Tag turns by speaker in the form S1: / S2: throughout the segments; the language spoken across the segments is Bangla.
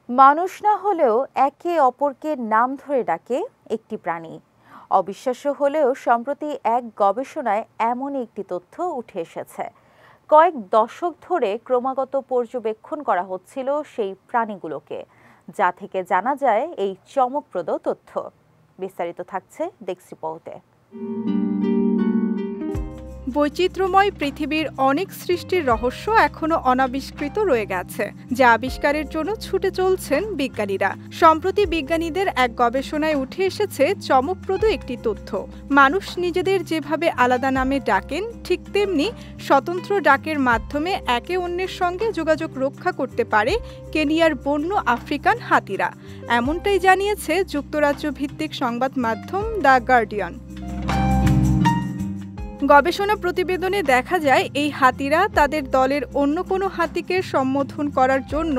S1: মানুষ না হলেও একে অপরকে নাম ধরে ডাকে একটি প্রাণী। অবিশ্বাস্য হলেও সম্প্রতি এক গবেষণায় এমন একটি তথ্য উঠে এসেছে। কয়েক দশক ধরে ক্রমাগত পর্যবেক্ষণ করা হচ্ছিল সেই প্রাণীগুলোকে, যা থেকে জানা যায় এই চমকপ্রদ তথ্য। বিস্তারিত থাকছে ডেস্ক রিপোর্টে।
S2: বৈচিত্র্যময় পৃথিবীর অনেক সৃষ্টির রহস্য এখনো অনাবিষ্কৃত রয়ে গেছে, যা আবিষ্কারের জন্য ছুটে চলছেন বিজ্ঞানীরা। সম্প্রতি বিজ্ঞানীদের এক গবেষণায় উঠে এসেছে চমকপ্রদ একটি তথ্য। মানুষ নিজেদের যেভাবে আলাদা নামে ডাকেন, ঠিক তেমনি স্বতন্ত্র ডাকের মাধ্যমে একে অন্যের সঙ্গে যোগাযোগ রক্ষা করতে পারে কেনিয়ার বন্য আফ্রিকান হাতিরা। এমনটাই জানিয়েছে যুক্তরাজ্য ভিত্তিক সংবাদ মাধ্যম দ্য গার্ডিয়ান। গবেষণা প্রতিবেদনে দেখা যায়, এই হাতিরা তাদের দলের অন্য কোনো হাতিকে সম্বোধন করার জন্য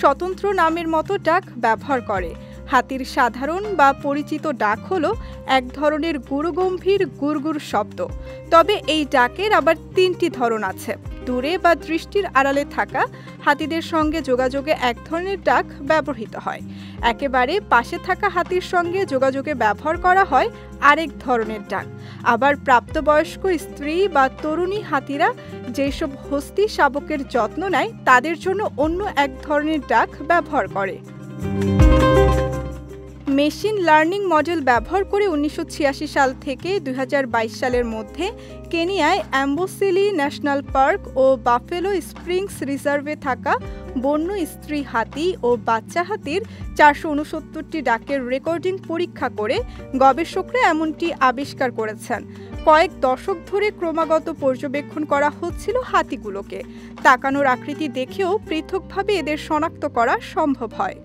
S2: স্বতন্ত্র নামের মতো ডাক ব্যবহার করে। হাতির সাধারণ বা পরিচিত ডাক হলো এক ধরনের গুরুগম্ভীর গুড়গুড় শব্দ। তবে এই ডাকের আবার তিনটি ধরন আছে। দূরে বা দৃষ্টির আড়ালে থাকা হাতিদের সঙ্গে যোগাযোগে এক ধরনের ডাক ব্যবহৃত হয়। একেবারে পাশে থাকা হাতির সঙ্গে যোগাযোগে ব্যবহার করা হয় আরেক ধরনের ডাক। আবার প্রাপ্তবয়স্ক স্ত্রী বা তরুণী হাতিরা যেসব হস্তি শাবকের যত্ন নেয়, তাদের জন্য অন্য এক ধরনের ডাক ব্যবহার করে। মেশিন লার্নিং মডেল ব্যবহার করে 1986 সাল থেকে 2022 সালের মধ্যে কেনিয়ায় অ্যাম্বোসিলি ন্যাশনাল পার্ক ও বাফেলো স্প্রিংস রিজার্ভে থাকা বন্য স্ত্রী হাতি ও বাচ্চা হাতির 469টি ডাকের রেকর্ডিং পরীক্ষা করে গবেষকরা এমনটি আবিষ্কার করেছেন। কয়েক দশক ধরে ক্রমাগত পর্যবেক্ষণ করা হচ্ছিল হাতিগুলোকে। তাকানোর আকৃতি দেখেও পৃথকভাবে এদের শনাক্ত করা সম্ভব হয়।